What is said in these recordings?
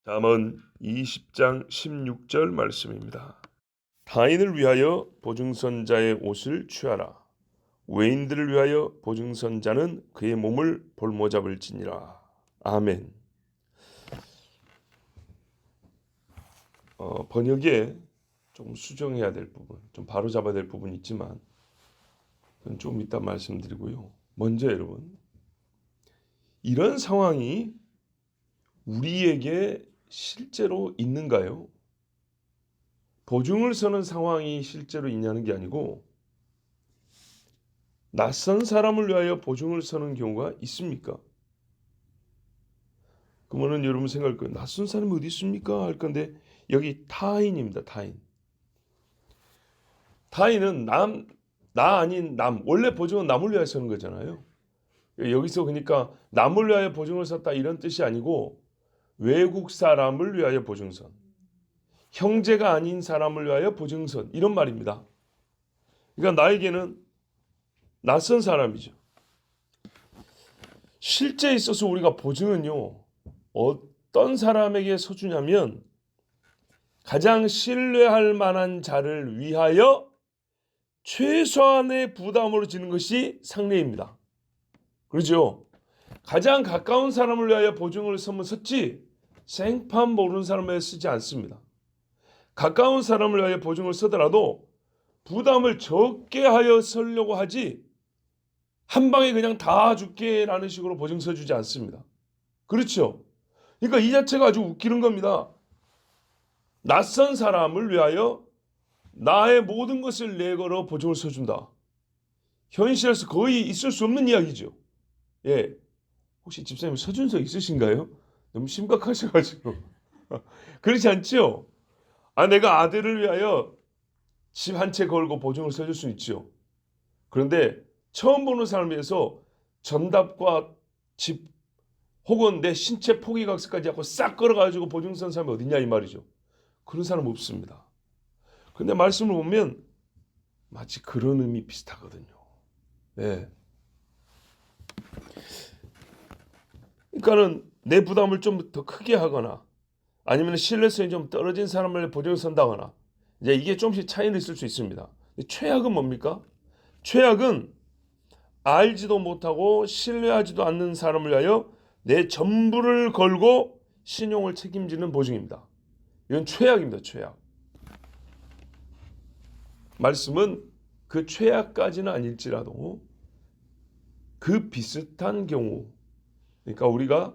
잠언 20장 16절 말씀입니다. 타인을 위하여 보증선자의 옷을 취하라. 외인들을 위하여 보증선자는 그의 몸을 볼모잡을지니라. 아멘. 번역에 좀 수정해야 될 부분, 좀 바로잡아야 될 부분이 있지만 그건 좀 이따 말씀드리고요. 먼저 여러분, 이런 상황이 우리에게 실제로 있는가요? 보증을 서는 상황이 실제로 있냐는 게 아니고 낯선 사람을 위하여 보증을 서는 경우가 있습니까? 그러면 여러분 생각할 거예요. 낯선 사람이 어디 있습니까? 할 건데 여기 타인입니다. 타인. 타인은 나 아닌 남. 원래 보증은 남을 위하여 서는 거잖아요. 여기서 그러니까 남을 위하여 보증을 섰다 이런 뜻이 아니고 외국 사람을 위하여 보증선. 형제가 아닌 사람을 위하여 보증선. 이런 말입니다. 그러니까 나에게는 낯선 사람이죠. 실제 있어서 우리가 보증은요. 어떤 사람에게 서주냐면 가장 신뢰할 만한 자를 위하여 최소한의 부담으로 지는 것이 상례입니다. 그렇죠? 가장 가까운 사람을 위하여 보증을 서면 섰지 생판 모르는 사람을 위하여 쓰지 않습니다. 가까운 사람을 위하여 보증을 서더라도 부담을 적게 하여 서려고 하지 한 방에 그냥 다 줄게 라는 식으로 보증 서주지 않습니다. 그렇죠? 그러니까 이 자체가 아주 웃기는 겁니다. 낯선 사람을 위하여 나의 모든 것을 내걸어 보증을 서준다. 현실에서 거의 있을 수 없는 이야기죠. 예, 혹시 집사님 서준 적 있으신가요? 너무 심각하셔가지고. 그렇지 않죠? 내가 아들을 위하여 집 한 채 걸고 보증을 서줄 수 있죠. 그런데 처음 보는 사람을 위해서 전답과 집 혹은 내 신체 포기각서까지 하고 싹 걸어가지고 보증 선 사람이 어딨냐 이 말이죠. 그런 사람 없습니다. 근데 말씀을 보면 마치 그런 의미 비슷하거든요. 네. 그러니까는 내 부담을 좀 더 크게 하거나 아니면 신뢰성이 좀 떨어진 사람을 보증을 선다거나 이제 이게 조금씩 차이는 있을 수 있습니다. 최악은 뭡니까? 최악은 알지도 못하고 신뢰하지도 않는 사람을 위하여 내 전부를 걸고 신용을 책임지는 보증입니다. 이건 최악입니다. 최악. 말씀은 그 최악까지는 아닐지라도 그 비슷한 경우, 그러니까 우리가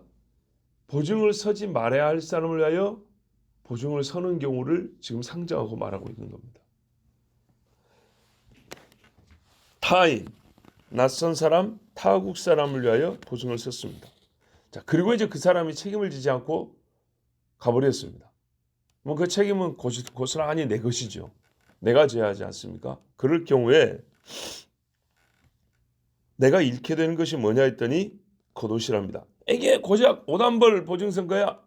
보증을 서지 말아야 할 사람을 위하여 보증을 서는 경우를 지금 상정하고 말하고 있는 겁니다. 타인, 낯선 사람, 타국 사람을 위하여 보증을 섰습니다. 자, 그리고 이제 그 사람이 책임을 지지 않고 가버렸습니다. 그 책임은 고스란히 내 것이죠. 내가 져야 하지 않습니까? 그럴 경우에 내가 잃게 되는 것이 뭐냐 했더니 겉옷이랍니다. 이게 고작 5단벌 보증서인가야?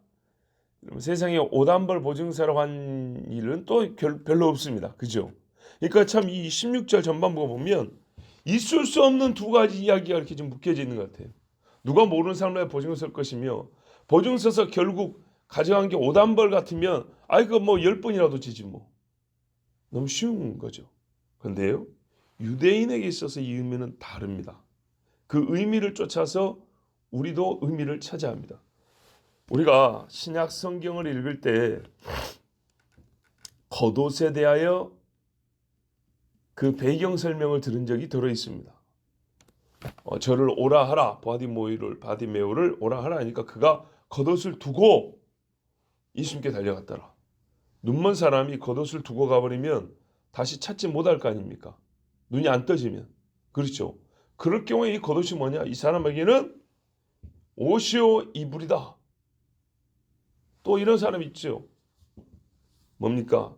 세상에 5단벌 보증서라고 한 일은 또 별로 없습니다. 그죠? 그러니까 참 이 16절 전반부가 보면 있을 수 없는 두 가지 이야기가 이렇게 좀 묶여져 있는 것 같아요. 누가 모르는 사람을 보증을 설 것이며 보증 서서 결국 가져간 게 5단벌 같으면 그거 뭐 10번이라도 지지 뭐. 너무 쉬운 거죠. 그런데요. 유대인에게 있어서 이 의미는 다릅니다. 그 의미를 쫓아서 우리도 의미를 찾아야 합니다. 우리가 신약 성경을 읽을 때 겉옷에 대하여 그 배경 설명을 들은 적이 들어 있습니다. 저를 오라 하라. 바디메오를 오라 하라 하니까 그가 겉옷을 두고 예수님께 달려갔더라. 눈먼 사람이 겉옷을 두고 가버리면 다시 찾지 못할 거 아닙니까? 눈이 안 떠지면. 그렇죠. 그럴 경우에 이 겉옷이 뭐냐? 이 사람에게는 옷이요 이불이다. 또 이런 사람 있죠. 뭡니까?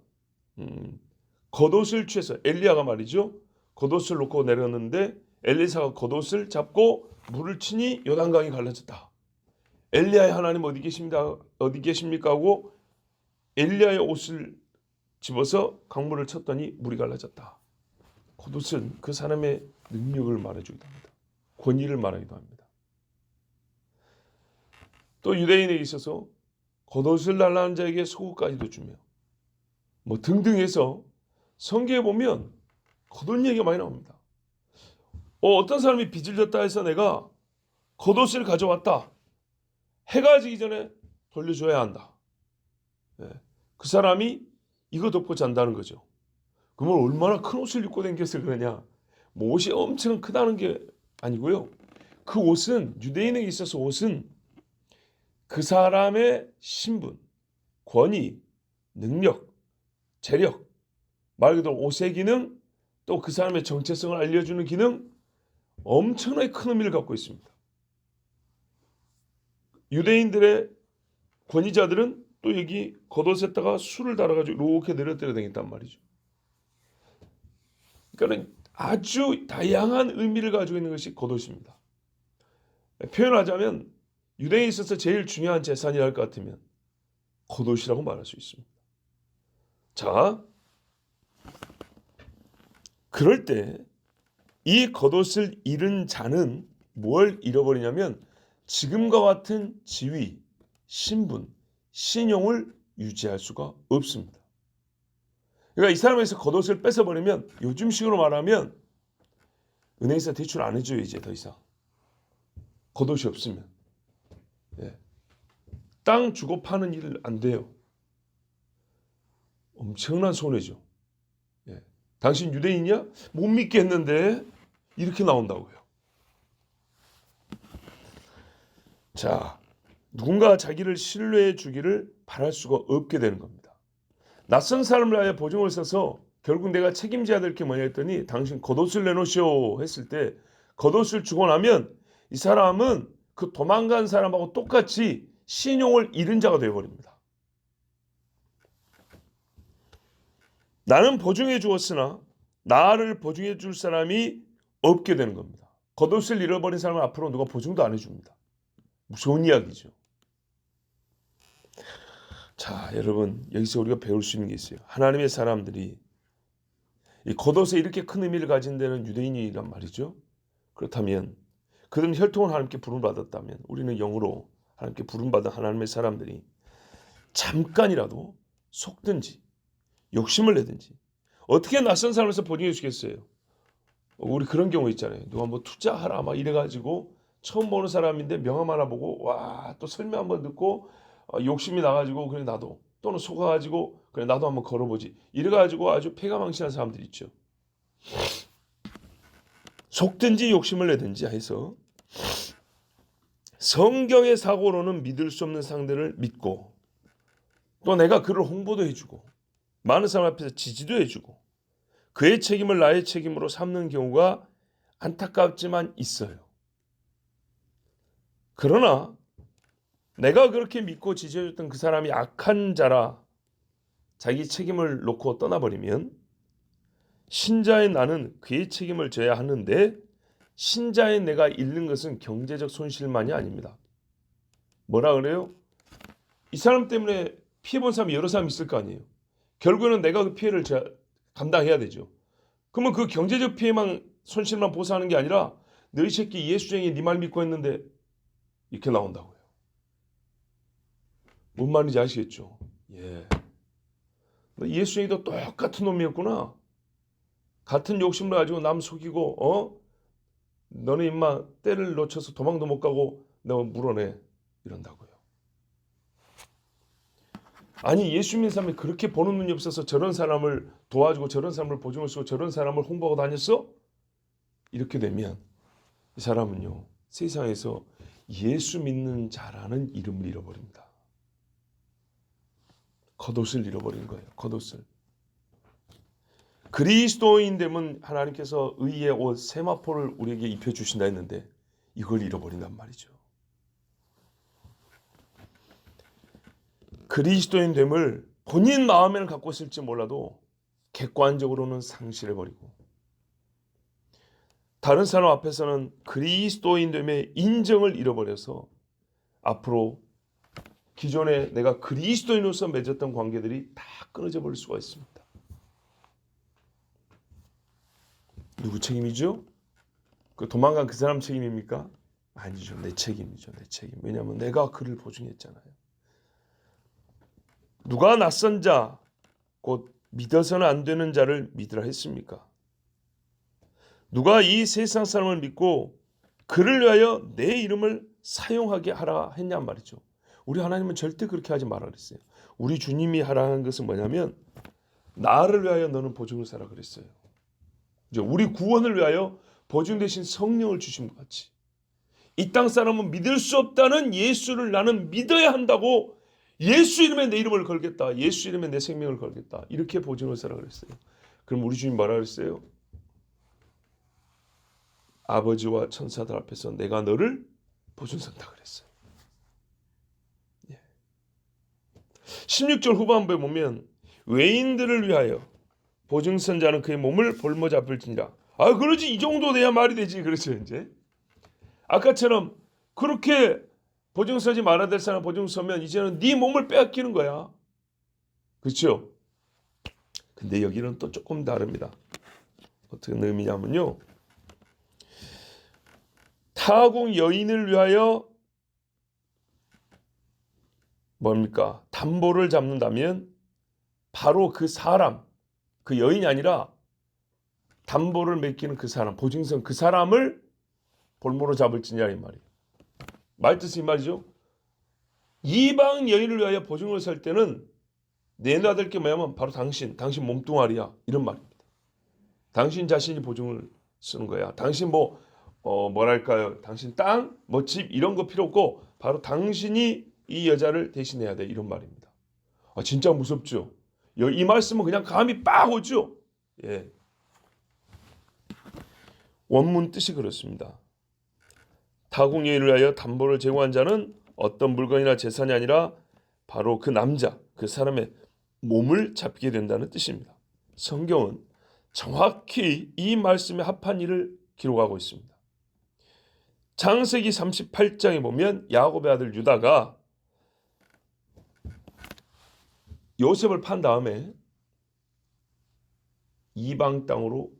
겉옷을 취해서 엘리야가 말이죠. 겉옷을 놓고 내렸는데 엘리사가 겉옷을 잡고 물을 치니 요단강이 갈라졌다. 엘리야의 하나님 어디 계십니까 하고 엘리야의 옷을 집어서 강물을 쳤더니 물이 갈라졌다. 겉옷은 그 사람의 능력을 말해주기도 합니다. 권위를 말하기도 합니다. 또 유대인에 있어서 겉옷을 달라는 자에게 속옷까지도 주며 뭐 등등 해서 성경에 보면 겉옷 얘기가 많이 나옵니다. 어떤 사람이 빚을 졌다 해서 내가 겉옷을 가져왔다. 해가 지기 전에 돌려줘야 한다. 그 사람이 이거 덮고 잔다는 거죠. 그러면 얼마나 큰 옷을 입고 다녀서 그러냐. 뭐 옷이 엄청 크다는 게 아니고요. 그 옷은 유대인에게 있어서 옷은 그 사람의 신분, 권위, 능력, 재력, 말 그대로 옷의 기능, 또 그 사람의 정체성을 알려주는 기능, 엄청나게 큰 의미를 갖고 있습니다. 유대인들의 권위자들은 또 여기 겉옷에다가 술을 달아가지고 이렇게 내려뜨려 다녔단 말이죠. 그러니까 아주 다양한 의미를 가지고 있는 것이 겉옷입니다. 표현하자면 유대인에 있어서 제일 중요한 재산이라 할 것 같으면 겉옷이라고 말할 수 있습니다. 자, 그럴 때 이 겉옷을 잃은 자는 뭘 잃어버리냐면 지금과 같은 지위, 신분, 신용을 유지할 수가 없습니다. 그러니까 이 사람에서 겉옷을 뺏어버리면 요즘식으로 말하면 은행에서 대출 안 해줘요. 이제 더 이상 겉옷이 없으면. 땅 주고 파는 일 안 돼요. 엄청난 손해죠. 당신 유대인이야? 못 믿겠는데 이렇게 나온다고요. 자, 누군가 자기를 신뢰해 주기를 바랄 수가 없게 되는 겁니다. 낯선 사람을 위하여 보증을 써서 결국 내가 책임져야 될 게 뭐냐 했더니 당신 겉옷을 내놓으시오 했을 때 겉옷을 주고 나면 이 사람은 그 도망간 사람하고 똑같이 신용을 잃은 자가 되어버립니다. 나는 보증해 주었으나 나를 보증해 줄 사람이 없게 되는 겁니다. 겉옷을 잃어버린 사람은 앞으로 누가 보증도 안 해줍니다. 무서운 이야기죠. 자, 여러분 여기서 우리가 배울 수 있는 게 있어요. 하나님의 사람들이 이 겉옷에 이렇게 큰 의미를 가진 데는 유대인이란 말이죠. 그렇다면 그들은 혈통을 하나님께 부름받았다면 우리는 영으로 하나님께 부름받은 하나님의 사람들이 잠깐이라도 속든지 욕심을 내든지 어떻게 낯선 사람에서 보증해 주겠어요. 우리 그런 경우 있잖아요. 누가 뭐 투자하라 막 이래가지고 처음 보는 사람인데 명함 하나 보고 와 또 설명 한번 듣고 욕심이 나가지고 그래 나도 또는 속아가지고 그래 나도 한번 걸어보지 이래가지고 아주 패가망신한 사람들이 있죠. 속든지 욕심을 내든지 해서 성경의 사고로는 믿을 수 없는 상대를 믿고 또 내가 그를 홍보도 해주고 많은 사람 앞에서 지지도 해주고 그의 책임을 나의 책임으로 삼는 경우가 안타깝지만 있어요. 그러나 내가 그렇게 믿고 지지해줬던 그 사람이 악한 자라 자기 책임을 놓고 떠나버리면 신자의 나는 그의 책임을 져야 하는데 신자의 내가 잃는 것은 경제적 손실만이 아닙니다. 뭐라 그래요? 이 사람 때문에 피해본 사람이 여러 사람 있을 거 아니에요. 결국에는 내가 그 피해를 감당해야 되죠. 그러면 그 경제적 피해만 손실만 보상하는 게 아니라 너희 새끼 예수쟁이 네 말 믿고 했는데 이렇게 나온다고요. 뭔 말인지 아시겠죠? 예. 예수쟁이도 똑같은 놈이었구나. 같은 욕심을 가지고 남 속이고 너는 임마 때를 놓쳐서 도망도 못 가고 내가 물어내 이런다고요. 아니 예수 믿는 사람이 그렇게 보는 눈이 없어서 저런 사람을 도와주고 저런 사람을 보증을 쓰고 저런 사람을 홍보하고 다녔어? 이렇게 되면 이 사람은요 세상에서 예수 믿는 자라는 이름을 잃어버립니다. 겉옷을 잃어버린 거예요. 겉옷을. 그리스도인 되면 하나님께서 의의 옷 세마포를 우리에게 입혀주신다 했는데 이걸 잃어버린단 말이죠. 그리스도인 됨을 본인 마음에는 갖고 있을지 몰라도 객관적으로는 상실해버리고 다른 사람 앞에서는 그리스도인 됨의 인정을 잃어버려서 앞으로 기존에 내가 그리스도인으로서 맺었던 관계들이 다 끊어져 버릴 수가 있습니다. 누구 책임이죠? 그 도망간 그 사람 책임입니까? 아니죠. 내 책임이죠. 내 책임. 왜냐하면 내가 그를 보증했잖아요. 누가 낯선 자 곧 믿어서는 안 되는 자를 믿으라 했습니까? 누가 이 세상 사람을 믿고 그를 위하여 내 이름을 사용하게 하라 했냔 말이죠. 우리 하나님은 절대 그렇게 하지 말라 그랬어요. 우리 주님이 하라 한 것은 뭐냐면 나를 위하여 너는 보증을 서라 그랬어요. 이제 우리 구원을 위하여 보증 대신 성령을 주신 것 같이 이 땅 사람은 믿을 수 없다는 예수를 나는 믿어야 한다고 예수 이름에 내 이름을 걸겠다. 예수 이름에 내 생명을 걸겠다. 이렇게 보증을 서라 그랬어요. 그럼 우리 주님 뭐라 그랬어요? 아버지와 천사들 앞에서 내가 너를 보증 선다 그랬어요. 16절 후반부에 보면 외인들을 위하여 보증 선 자는 그의 몸을 볼모 잡을지니라. 그러지 이 정도 돼야 말이 되지. 그렇죠. 이제 아까처럼 그렇게 보증 서지 말아야 될 사람 보증 서면 이제는 네 몸을 빼앗기는 거야. 그렇죠? 근데 여기는 또 조금 다릅니다. 어떤 의미냐면요. 타국 여인을 위하여 뭡니까? 담보를 잡는다면 바로 그 사람, 그 여인이 아니라 담보를 맡기는 그 사람, 보증선 그 사람을 볼모로 잡을지냐 이 말이에요. 말뜻이 이 말이죠. 이방 여인을 위하여 보증을 설 때는 내놔야 될 게 뭐냐면 바로 당신 몸뚱아리야 이런 말입니다. 당신 자신이 보증을 쓰는 거야. 당신 뭐랄까요? 당신 땅, 집 이런 거 필요 없고 바로 당신이 이 여자를 대신해야 돼 이런 말입니다. 진짜 무섭죠. 이 말씀은 그냥 감이 빡 오죠. 예. 원문 뜻이 그렇습니다. 타국 여인을 위하여 담보를 제공한 자는 어떤 물건이나 재산이 아니라 바로 그 남자, 그 사람의 몸을 잡게 된다는 뜻입니다. 성경은 정확히 이 말씀에 합한 일을 기록하고 있습니다. 창세기 38장에 보면 야곱의 아들 유다가 요셉을 판 다음에 이방 땅으로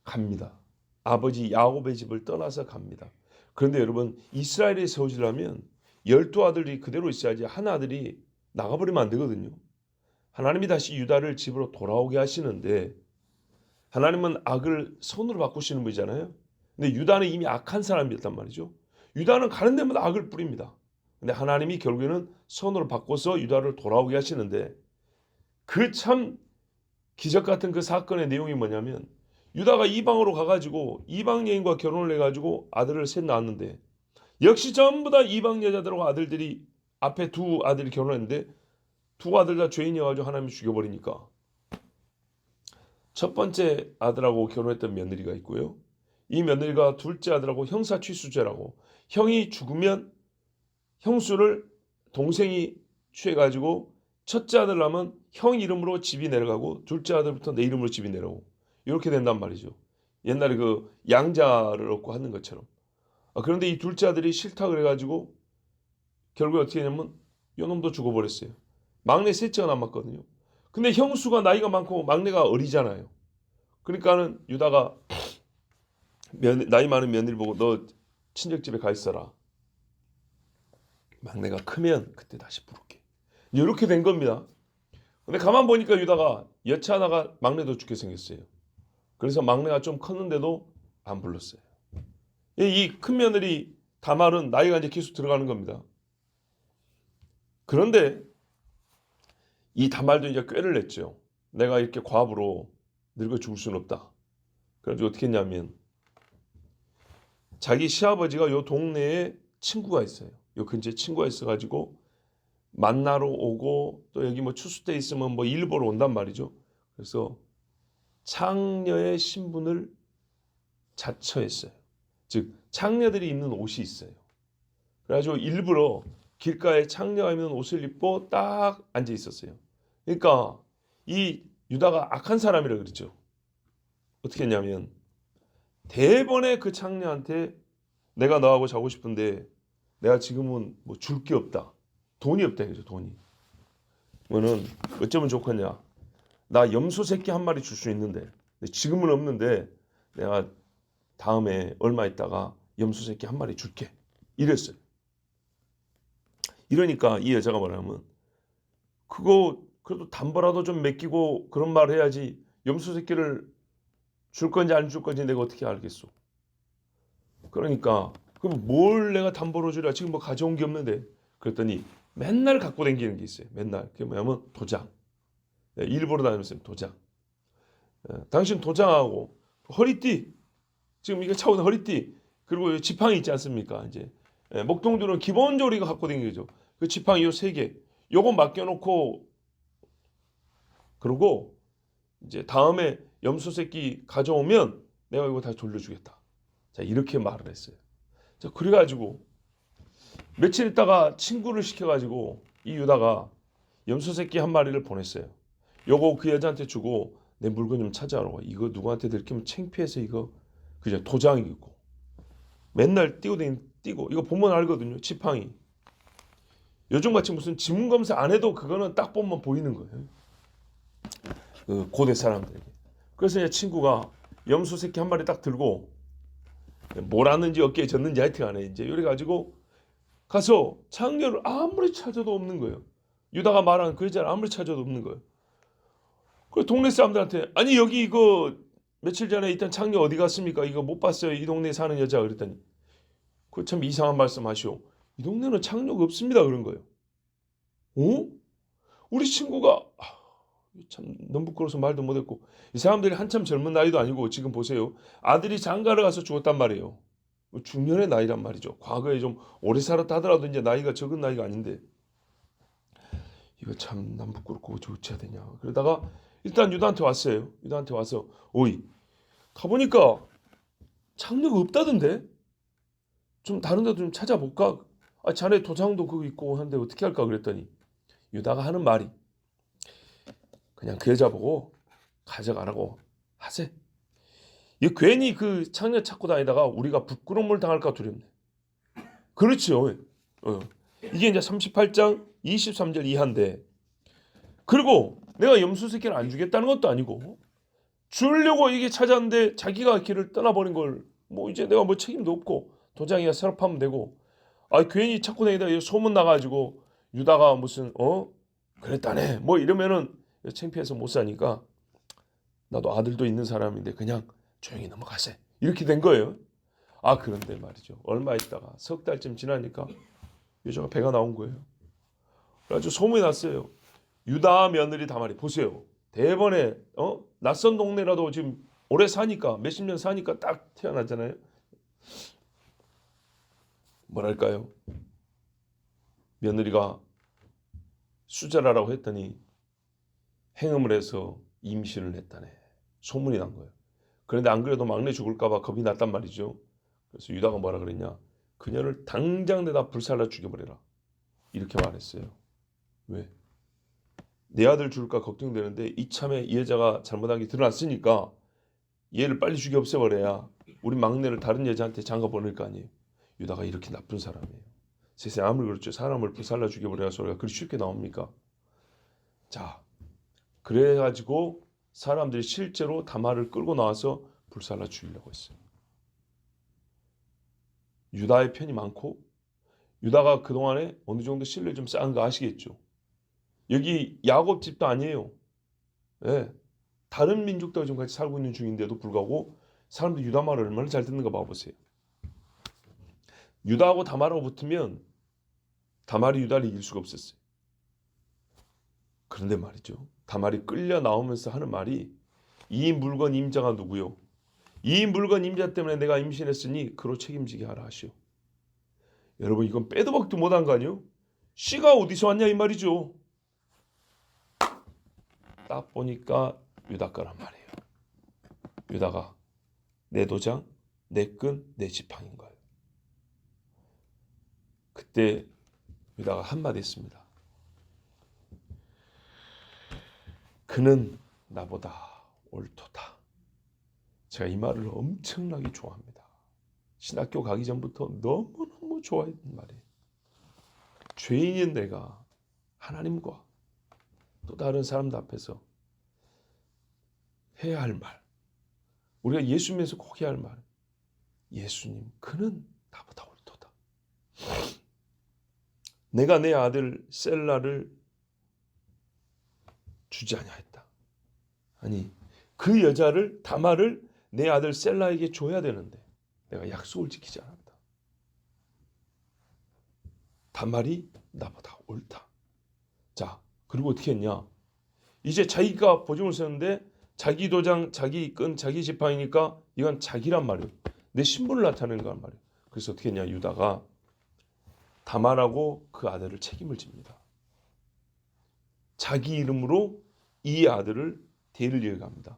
갑니다. 아버지 야곱의 집을 떠나서 갑니다. 그런데 여러분 이스라엘에 세워지려면 12아들이 그대로 있어야지 한 아들이 나가버리면 안 되거든요. 하나님이 다시 유다를 집으로 돌아오게 하시는데 하나님은 악을 선으로 바꾸시는 분이잖아요. 근데 유다는 이미 악한 사람이었단 말이죠. 유다는 가는 데마다 악을 뿌립니다. 근데 하나님이 결국에는 선으로 바꿔서 유다를 돌아오게 하시는데 그 참 기적 같은 그 사건의 내용이 뭐냐면 유다가 이방으로 가가지고 이방 여인과 결혼을 해가지고 아들을 셋 낳았는데 역시 전부 다 이방 여자들하고 아들들이 앞에 두 아들이 결혼했는데 두 아들 다 죄인이어가지고 하나님이 죽여버리니까 첫 번째 아들하고 결혼했던 며느리가 있고요. 이 며느리가 둘째 아들하고 형사 취수죄라고 형이 죽으면 형수를 동생이 취해가지고 첫째 아들 낳으면 형 이름으로 집이 내려가고 둘째 아들부터 내 이름으로 집이 내려오고 이렇게 된단 말이죠. 옛날에 그 양자를 얻고 하는 것처럼. 그런데 이 둘째 아들이 싫다 그래가지고 결국에 어떻게 했냐면 요놈도 죽어버렸어요. 막내 셋째가 남았거든요. 근데 형수가 나이가 많고 막내가 어리잖아요. 그러니까는 유다가 나이 많은 며느리 보고 너 친척집에 가 있어라. 막내가 크면 그때 다시 부를게. 이렇게 된 겁니다. 근데 가만 보니까 유다가 여차하다가 막내도 죽게 생겼어요. 그래서 막내가 좀 컸는데도 안 불렀어요. 이 큰 며느리 다말은 나이가 이제 계속 들어가는 겁니다. 그런데 이 다말도 이제 꾀를 냈죠. 내가 이렇게 과부로 늙어 죽을 수는 없다. 그래서 어떻게 했냐면 자기 시아버지가 요 동네에 친구가 있어요. 요 근처에 친구가 있어가지고 만나러 오고 또 여기 추수 때 있으면 일 보러 온단 말이죠. 그래서 창녀의 신분을 자처했어요. 즉 창녀들이 입는 옷이 있어요. 그래가지고 일부러 길가에 창녀가 입는 옷을 입고 딱 앉아 있었어요. 그러니까 이 유다가 악한 사람이라 그러죠. 어떻게 했냐면 대번에 그 창녀한테 내가 너하고 자고 싶은데 내가 지금은 줄 게 없다. 돈이 없다 이거죠. 돈이. 그러면은 어쩌면 좋겠냐. 나 염소 새끼 한 마리 줄 수 있는데 지금은 없는데 내가 다음에 얼마 있다가 염소 새끼 한 마리 줄게. 이랬어요. 이러니까 이 여자가 뭐냐면 그거 그래도 담보라도 좀 맡기고 그런 말 해야지. 염소 새끼를 줄 건지 안 줄 건지 내가 어떻게 알겠어. 그러니까 그럼 뭘 내가 담보로 주랴. 지금 뭐 가져온 게 없는데. 그랬더니 맨날 갖고 다니는 게 있어요. 맨날. 그게 뭐냐면 도장. 일부러 다니면서 도장. 당신 도장하고 허리띠. 지금 이거 차오는 허리띠. 그리고 지팡이 있지 않습니까? 이제 목동들은 기본적으로 이거 갖고 다니는 거죠. 그 지팡이 요 세 개. 요거 맡겨놓고 그러고 이제 다음에 염소 새끼 가져오면 내가 이거 다시 돌려주겠다. 자, 이렇게 말을 했어요. 자, 그래가지고 며칠 있다가 친구를 시켜가지고 이 유다가 염소 새끼 한 마리를 보냈어요. 요거 그 여자한테 주고 내 물건 좀 찾아오라고. 이거 누구한테 들키면 창피해서 이거 그죠. 도장이 있고 맨날 뛰고 이거 보면 알거든요. 지팡이. 요즘같이 무슨 지문 검사 안 해도 그거는 딱 보면 보이는 거예요. 그 고대 사람들에게. 그래서 내 친구가 염소 새끼 한 마리 딱 들고 몰았는지 어깨에 졌는지 하여튼간에 이제 이래 가지고 가서 창녀를 아무리 찾아도 없는 거예요. 유다가 말한 그 여자를 아무리 찾아도 없는 거예요. 그 동네 사람들한테 아니 여기 이거 며칠 전에 있던 창녀 어디 갔습니까? 이거 못 봤어요. 이 동네에 사는 여자. 그랬더니 그 참 이상한 말씀하시오. 이 동네는 창녀가 없습니다. 그런 거예요. 어? 우리 친구가 참 너무 부끄러워서 말도 못했고 이 사람들이 한참 젊은 나이도 아니고 지금 보세요. 아들이 장가를 가서 죽었단 말이에요. 중년의 나이란 말이죠. 과거에 좀 오래 살았다 하더라도 이제 나이가 적은 나이가 아닌데 이거 참 난 부끄럽고 어찌해야 되냐. 그러다가 일단 유다한테 왔어요. 유다한테 와서 오이 가보니까 창녀가 없다던데 좀 다른 데도 좀 찾아볼까? 아, 자네 도장도 그거 있고 하는데 어떻게 할까 그랬더니 유다가 하는 말이 그냥 그 여자 보고 가져가라고 하세. 이 괜히 그 창녀 찾고 다니다가 우리가 부끄러움을 당할까 두렵네. 그렇죠. 이게 이제 38장 23절 이하인데 그리고 내가 염소 새끼를 안 주겠다는 것도 아니고 주려고 이게 찾았는데 자기가 길을 떠나버린 걸 뭐 이제 내가 뭐 책임도 없고 도장이가 서랍하면 되고 아 괜히 찾고 다니다 소문 나가지고 유다가 무슨 그랬다네 뭐 이러면은 창피해서 못 사니까 나도 아들도 있는 사람인데 그냥 조용히 넘어가세 이렇게 된 거예요. 아 그런데 말이죠. 얼마 있다가 석 달쯤 지나니까 여자가 배가 나온 거예요. 그래가지고 소문이 났어요. 유다 며느리 다말이 보세요. 대번에 낯선 동네라도 지금 오래 사니까 몇십 년 사니까 딱 태어났잖아요. 뭐랄까요? 며느리가 수자라라고 했더니 행음을 해서 임신을 했다네. 소문이 난 거예요. 그런데 안 그래도 막내 죽을까 봐 겁이 났단 말이죠. 그래서 유다가 뭐라 그랬냐? 그녀를 당장 내다 불살라 죽여버려라. 이렇게 말했어요. 왜? 내 아들 죽을까 걱정되는데 이참에 이 여자가 잘못한 게 드러났으니까 얘를 빨리 죽여 없애버려야 우리 막내를 다른 여자한테 장가 보낼 거 아니에요. 유다가 이렇게 나쁜 사람이에요. 세상에 아무리 그렇죠. 사람을 불살라 죽여버려야 소리가 그리 쉽게 나옵니까? 자, 그래가지고 사람들이 실제로 다말을 끌고 나와서 불살라 죽이려고 했어요. 유다의 편이 많고 유다가 그동안에 어느 정도 신뢰를 좀 쌓은 거 아시겠죠? 여기 야곱 집도 아니에요. 예. 다른 민족들과 좀 같이 살고 있는 중인데도 불구하고 사람들이 유다 말을 얼마나 잘 듣는가 봐보세요. 유다하고 다말하고 붙으면 다말이 유다를 이길 수가 없었어요. 그런데 말이죠. 다말이 끌려 나오면서 하는 말이 이 물건 임자가 누구요? 이 물건 임자 때문에 내가 임신했으니 그로 책임지게 하라 하시오. 여러분 이건 빼도 박도 못한 거 아니에요? 씨가 어디서 왔냐 이 말이죠. 딱 보니까 유다 거란 말이에요. 유다가 내 도장, 내 끈, 내 지팡인 거예요. 그때 유다가 한마디 했습니다. 그는 나보다 옳도다. 제가 이 말을 엄청나게 좋아합니다. 신학교 가기 전부터 너무너무 좋아했던 말이에요. 죄인인 내가 하나님과 또 다른 사람들 앞에서 해야 할 말, 우리가 예수 믿어서 꼭 해야 할 말, 예수님 그는 나보다 옳도다. 내가 내 아들 셀라를 주지 아니하였다. 아니 그 여자를 다말을 내 아들 셀라에게 줘야 되는데 내가 약속을 지키지 않았다. 다말이 나보다 옳다. 자, 그리고 어떻게 했냐? 이제 자기가 보증을 썼는데 자기 도장, 자기 끈, 자기 지팡이니까 이건 자기란 말이에요. 내 신분을 나타내는 거란 말이에요. 그래서 어떻게 했냐? 유다가 다말하고 그 아들을 책임을 집니다. 자기 이름으로 이 아들을 대를 이어갑니다.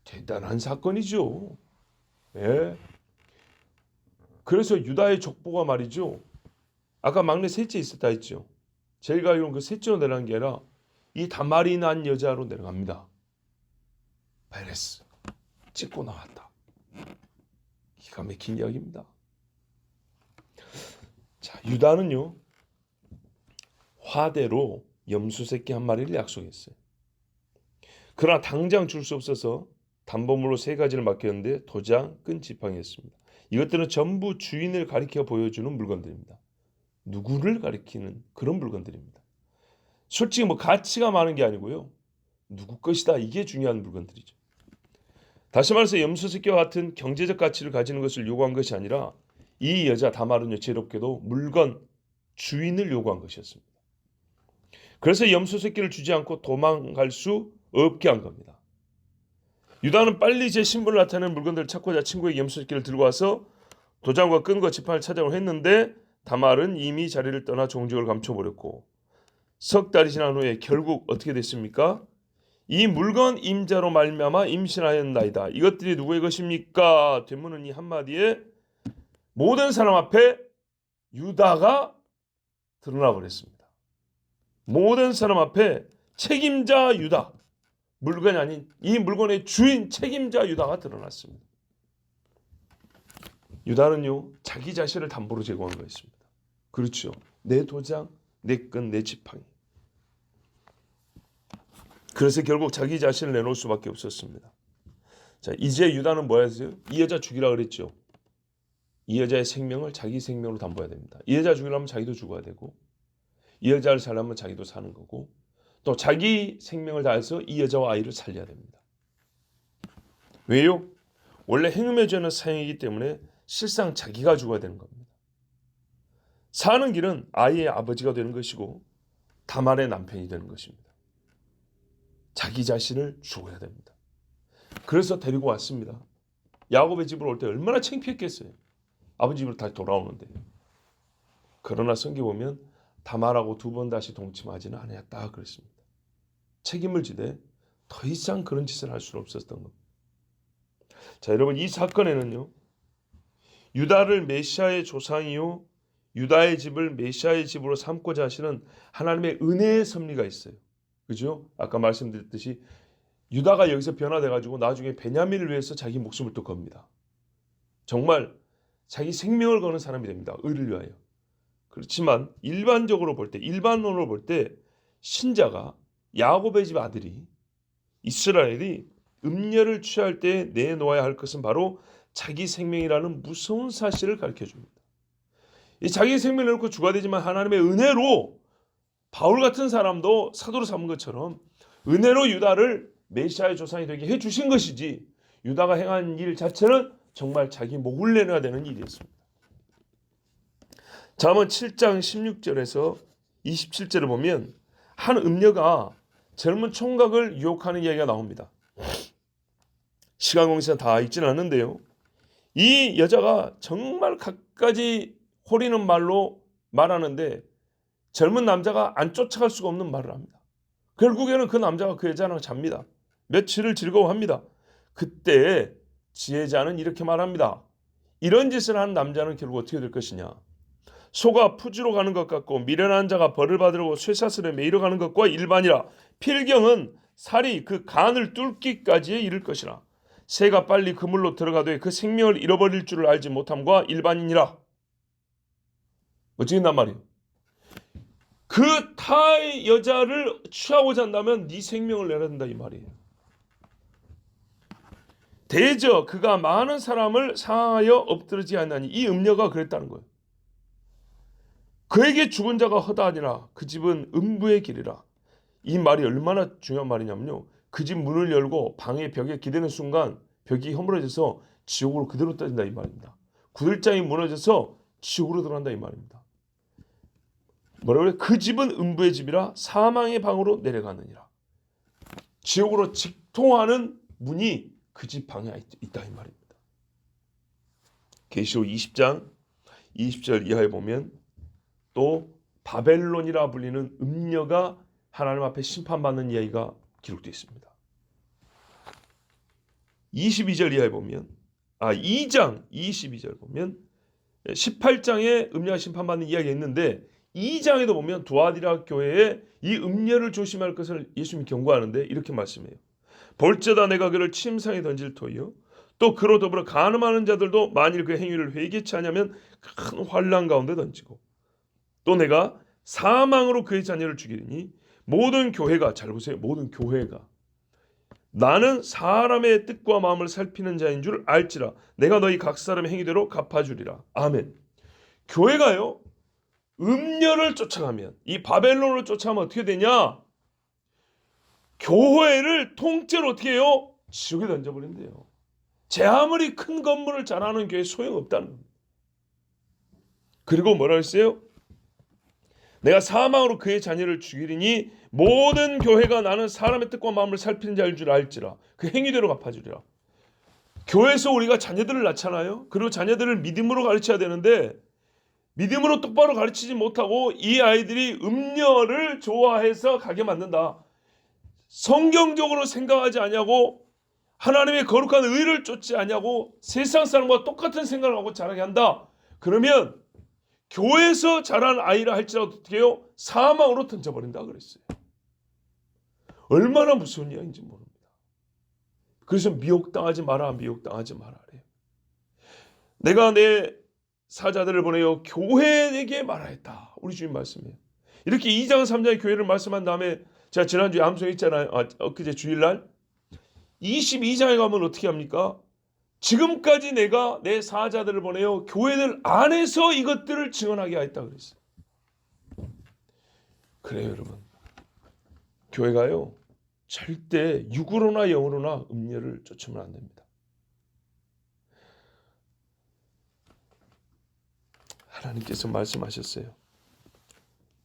대단한 사건이죠. 예. 그래서 유다의 족보가 말이죠. 아까 막내 셋째 있었다 했죠. 제가 알기로는 그 셋째로 내려간 게 아니라 이 다말이 난 여자로 내려갑니다. 베레스 찍고 나왔다. 기가 막힌 이야기입니다. 자, 유다는요 화대로 염소 새끼 한 마리를 약속했어요. 그러나 당장 줄 수 없어서 담보물로 3가지를 맡겼는데 도장, 끈, 지팡이였습니다. 이것들은 전부 주인을 가리켜 보여주는 물건들입니다. 누구를 가리키는 그런 물건들입니다. 솔직히 뭐 가치가 많은 게 아니고요. 누구 것이다 이게 중요한 물건들이죠. 다시 말해서 염소 새끼와 같은 경제적 가치를 가지는 것을 요구한 것이 아니라 이 여자 다말은요 지혜롭게도 물건, 주인을 요구한 것이었습니다. 그래서 염소 새끼를 주지 않고 도망갈 수 없게 한 겁니다. 유다는 빨리 제 신분을 나타내는 물건들을 찾고자 친구에게 염소 새끼를 들고 와서 도장과 끈과 지팡이를 찾아오려 했는데 다말은 이미 자리를 떠나 종직을 감춰버렸고 석 달이 지난 후에 결국 어떻게 됐습니까? 이 물건 임자로 말미암아 임신하였나이다. 이것들이 누구의 것입니까? 되묻는 이 한마디에 모든 사람 앞에 유다가 드러나 버렸습니다. 모든 사람 앞에 책임자 유다, 물건이 아닌 이 물건의 주인 책임자 유다가 드러났습니다. 유다는요 자기 자신을 담보로 제공한 거였습니다. 그렇죠. 내 도장, 내 끈, 내 지팡이. 그래서 결국 자기 자신을 내놓을 수밖에 없었습니다. 자, 이제 유다는 뭐 했어요? 이 여자 죽이라 그랬죠. 이 여자의 생명을 자기 생명으로 담보해야 됩니다. 이 여자 죽이려면 자기도 죽어야 되고 이 여자를 살려면 자기도 사는 거고 또 자기 생명을 다해서 이 여자와 아이를 살려야 됩니다. 왜요? 원래 행음의 죄는 사형이기 때문에 실상 자기가 죽어야 되는 겁니다. 사는 길은 아이의 아버지가 되는 것이고 다말의 남편이 되는 것입니다. 자기 자신을 죽어야 됩니다. 그래서 데리고 왔습니다. 야곱의 집으로 올 때 얼마나 창피했겠어요. 아버지 집으로 다시 돌아오는데. 그러나 성경 보면 다말하고 2번 다시 동침하지는 않았다 그랬습니다. 책임을 지되 더 이상 그런 짓을 할 수는 없었던 겁니다. 자, 여러분 이 사건에는요. 유다를 메시아의 조상이요 유다의 집을 메시아의 집으로 삼고자 하시는 하나님의 은혜의 섭리가 있어요. 그죠? 아까 말씀드렸듯이 유다가 여기서 변화돼가지고 나중에 베냐민을 위해서 자기 목숨을 또 겁니다. 정말 자기 생명을 거는 사람이 됩니다. 의를 위하여. 그렇지만 일반적으로 볼 때, 일반론으로 볼 때 신자가 야곱의 집 아들이 이스라엘이 음녀를 취할 때 내놓아야 할 것은 바로 자기 생명이라는 무서운 사실을 가르쳐줍니다. 이 자기 생명을 놓고 주가 되지만 하나님의 은혜로 바울 같은 사람도 사도로 삼은 것처럼 은혜로 유다를 메시아의 조상이 되게 해주신 것이지 유다가 행한 일 자체는 정말 자기 목을 내놔야 되는 일이었습니다. 잠언 7장 16절에서 27절을 보면 한 음녀가 젊은 총각을 유혹하는 이야기가 나옵니다. 시간 관계상 다 읽지는 않는데요. 이 여자가 정말 갖가지 호리는 말로 말하는데 젊은 남자가 안 쫓아갈 수가 없는 말을 합니다. 결국에는 그 남자가 그 여자랑 잡니다. 며칠을 즐거워합니다. 그때 지혜자는 이렇게 말합니다. 이런 짓을 한 남자는 결국 어떻게 될 것이냐. 소가 푸지로 가는 것 같고 미련한 자가 벌을 받으려고 쇠사슬에 매이러 가는 것과 일반이라. 필경은 살이 그 간을 뚫기까지에 이를 것이라. 새가 빨리 그물로 들어가되 그 생명을 잃어버릴 줄을 알지 못함과 일반이니라. 어찌겠단 말이에요. 그 타의 여자를 취하고자 한다면 네 생명을 내야 된다 이 말이에요. 대저 그가 많은 사람을 상하여 엎드러지지 않나니 이 음녀가 그랬다는 거예요. 그에게 죽은 자가 허다하니라. 그 집은 음부의 길이라. 이 말이 얼마나 중요한 말이냐면요. 그 집 문을 열고 방의 벽에 기대는 순간 벽이 허물어져서 지옥으로 그대로 떨어진다 이 말입니다. 구들장이 무너져서 지옥으로 들어간다 이 말입니다. 뭐라고 그래? 그 집은 음부의 집이라 사망의 방으로 내려가느니라. 지옥으로 직통하는 문이 그 집 방에 있다 이 말입니다. 계시록 20장 20절 이하에 보면 또 바벨론이라 불리는 음녀가 하나님 앞에 심판받는 이야기가 기록되어 있습니다. 22절 이하에 보면 2장 22절 보면 18장에 음녀가 심판받는 이야기가 있는데 2장에도 보면 두아디라 교회에 이 음녀를 조심할 것을 예수님이 경고하는데 이렇게 말씀해요. 볼지어다 내가 그를 침상에 던질 터이요 또 그로 더불어 간음하는 자들도 만일 그 행위를 회개치 않으면 큰 환난 가운데 던지고 또 내가 사망으로 그의 자녀를 죽이리니 모든 교회가 잘 보세요. 모든 교회가 나는 사람의 뜻과 마음을 살피는 자인 줄 알지라 내가 너희 각 사람의 행위대로 갚아주리라. 아멘. 교회가요. 음녀를 쫓아가면 이 바벨론을 쫓아가면 어떻게 되냐? 교회를 통째로 어떻게 해요? 지옥에 던져버린대요. 제 아무리 큰 건물을 잘하는 교회 소용없다는 겁니다. 그리고 뭐라 했어요? 내가 사망으로 그의 자녀를 죽이리니 모든 교회가 나는 사람의 뜻과 마음을 살피는 자일 줄 알지라 그 행위대로 갚아주리라. 교회에서 우리가 자녀들을 낳잖아요. 그리고 자녀들을 믿음으로 가르쳐야 되는데 믿음으로 똑바로 가르치지 못하고 이 아이들이 음녀를 좋아해서 가게 만든다. 성경적으로 생각하지 않냐고 하나님의 거룩한 의를 쫓지 않냐고 세상 사람과 똑같은 생각을 하고 자라게 한다. 그러면 교회에서 자란 아이라 할지라도 어떻게 해요? 사망으로 던져버린다 그랬어요. 얼마나 무서운 이야기인지 모릅니다. 그래서 미혹당하지 마라. 미혹당하지 마라. 그래요. 내가 내 사자들을 보내어 교회에게 말하였다. 우리 주님 말씀이에요. 이렇게 2장 3장의 교회를 말씀한 다음에 제가 지난주에 암송했잖아요. 엊그제 주일날 22장에 가면 어떻게 합니까? 지금까지 내가 내 사자들을 보내어 교회들 안에서 이것들을 증언하게 하였다 그랬어요. 그래요 여러분. 교회가요. 절대 육으로나 영으로나 음녀를 쫓으면 안 됩니다. 하나님께서 말씀하셨어요.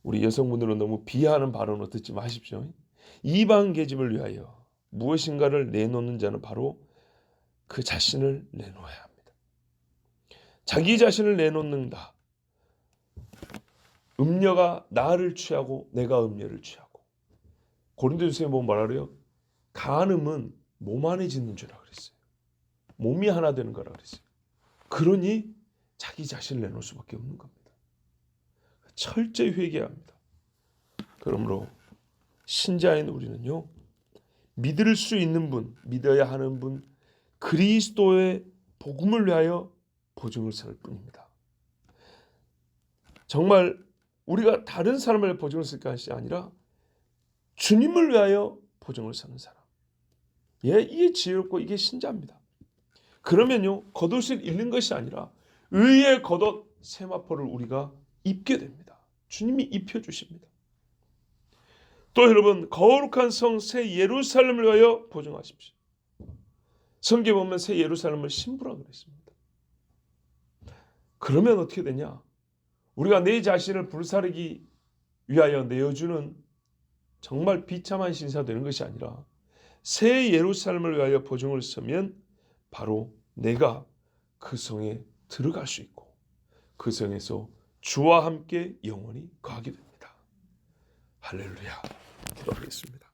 우리 여성분들은 너무 비하하는 발언을 듣지 마십시오. 이방 계집을 위하여 무엇인가를 내놓는 자는 바로 그 자신을 내놓아야 합니다. 자기 자신을 내놓는다. 음녀가 나를 취하고 내가 음녀를 취하고. 고린도전서에 보면 뭐라 그래요? 간음은 몸 안에 짓는 죄라 그랬어요. 몸이 하나 되는 거라 그랬어요. 그러니 자기 자신을 내놓을 수밖에 없는 겁니다. 철저히 회개해야 합니다. 그러므로 신자인 우리는요. 믿을 수 있는 분, 믿어야 하는 분, 그리스도의 복음을 위하여 보증을 설 뿐입니다. 정말 우리가 다른 사람을 보증을 쓸 것이 아니라 주님을 위하여 보증을 서는 사람. 예, 이게 지혜롭고 이게 신자입니다. 그러면요, 겉옷을 잃는 것이 아니라 의의 겉옷 세마포를 우리가 입게 됩니다. 주님이 입혀주십니다. 또 여러분, 거룩한 성 새 예루살렘을 위하여 보증하십시오. 성경에 보면 새 예루살렘을 신부라 그랬습니다. 그러면 어떻게 되냐? 우리가 내 자신을 불사르기 위하여 내어주는 정말 비참한 신사 되는 것이 아니라 새 예루살렘을 위하여 보증을 서면 바로 내가 그 성에 들어갈 수 있고 그 성에서 주와 함께 영원히 거하게 됩니다. 할렐루야. 기도하겠습니다.